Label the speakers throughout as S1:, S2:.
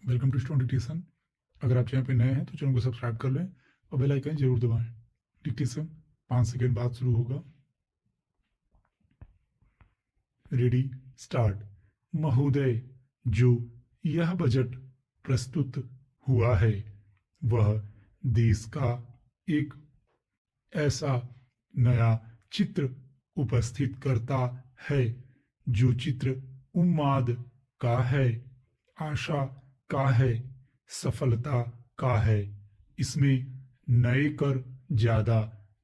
S1: Welcome to stone dictation. अगर आप channel पे नए हैं तो चैनल को सब्सक्राइब कर लें और बेल आइकन जरूर दबाएं। डिक्टेशन 5 सेकेंड बाद शुरू होगा। Ready, start. महोदय, जो यह बजट प्रस्तुत हुआ है वह देश का एक ऐसा नया चित्र उपस्थित करता है जो चित्र उम्माद का है, आशा का है, सफलता का है। इसमें नए कर ज्यादा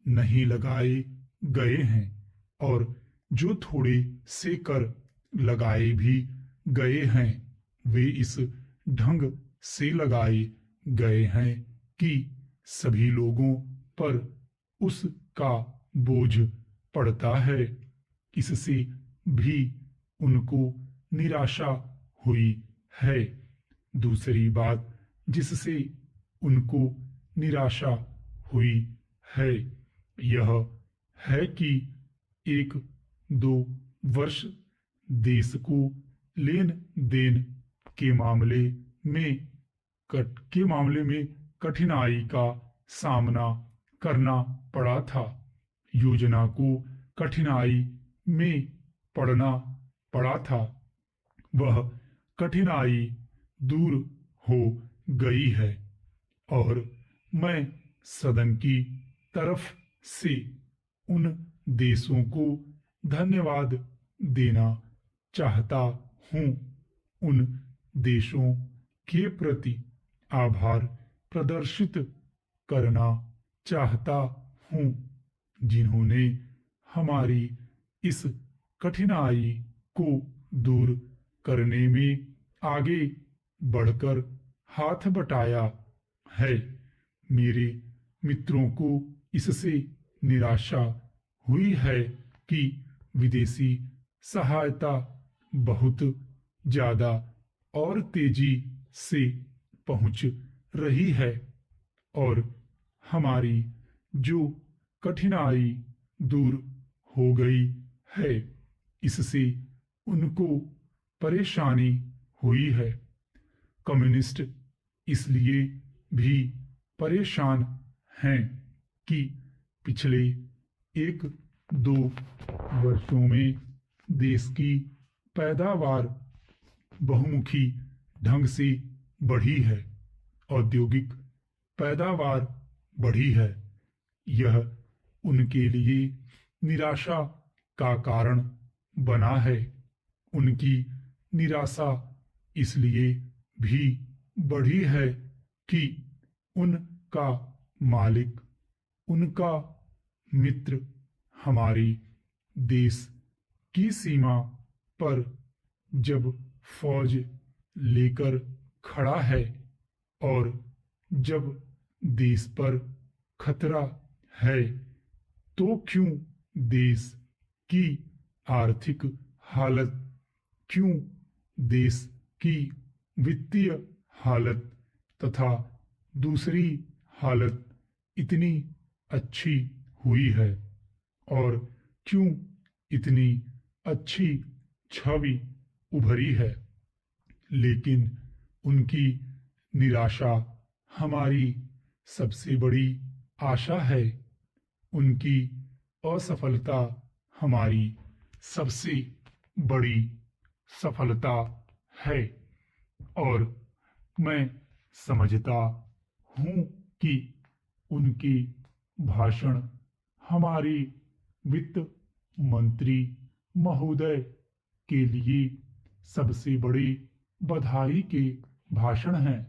S1: नहीं लगाए गए हैं और जो थोड़े से कर लगाए भी गए हैं वे इस ढंग से लगाए गए हैं कि सभी लोगों पर उसका बोझ पड़ता है। इससे भी उनको निराशा हुई है। दूसरी बात जिससे उनको निराशा हुई है यह है कि एक दो वर्ष देश को लेन देन के मामले में कठिनाई का सामना करना पड़ा था। योजना को कठिनाई में पड़ना पड़ा था, वह कठिनाई दूर हो गई है और मैं सदन की तरफ से उन देशों को धन्यवाद देना चाहता हूँ, उन देशों के प्रति आभार प्रदर्शित करना चाहता हूँ जिन्होंने हमारी इस कठिनाई को दूर करने में आगे बढ़कर हाथ बटाया है। मेरे मित्रों को इससे निराशा हुई है कि विदेशी सहायता बहुत ज्यादा और तेजी से पहुंच रही है और हमारी जो कठिनाई दूर हो गई है इससे उनको परेशानी हुई है। कम्युनिस्ट इसलिए भी परेशान हैं कि पिछले एक दो वर्षों में देश की पैदावार बहुमुखी ढंग से बढ़ी है, औद्योगिक पैदावार बढ़ी है। यह उनके लिए निराशा का कारण बना है। उनकी निराशा इसलिए भी बढ़ी है कि उनका मालिक, उनका मित्र हमारी देश की सीमा पर जब फौज लेकर खड़ा है और जब देश पर खतरा है तो क्यों देश की आर्थिक हालत, क्यों देश की वित्तीय हालत तथा दूसरी हालत इतनी अच्छी हुई है और क्यों इतनी अच्छी छवि उभरी है। लेकिन उनकी निराशा हमारी सबसे बड़ी आशा है, उनकी असफलता हमारी सबसे बड़ी सफलता है और मैं समझता हूँ कि उनके भाषण हमारी वित्त मंत्री महोदय के लिए सबसे बड़ी बधाई के भाषण हैं।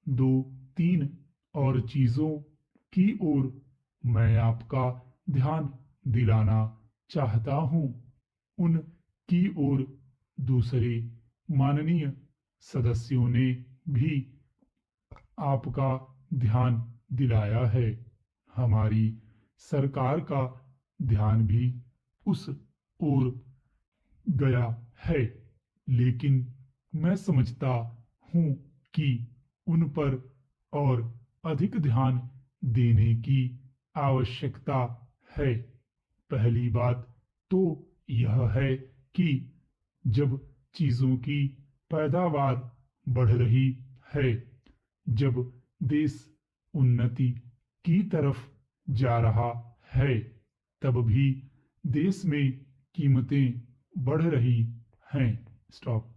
S1: दो तीन और चीजों की ओर मैं आपका ध्यान दिलाना चाहता हूँ। उन की ओर दूसरे माननीय सदस्यों ने भी आपका ध्यान दिलाया है। हमारी सरकार का ध्यान भी उस ओर गया है, लेकिन मैं समझता हूँ कि उन पर और अधिक ध्यान देने की आवश्यकता है। पहली बात तो यह है कि जब चीजों की पैदावार बढ़ रही है। जब देश उन्नति की तरफ जा रहा है, तब भी देश में कीमतें बढ़ रही हैं। स्टॉप।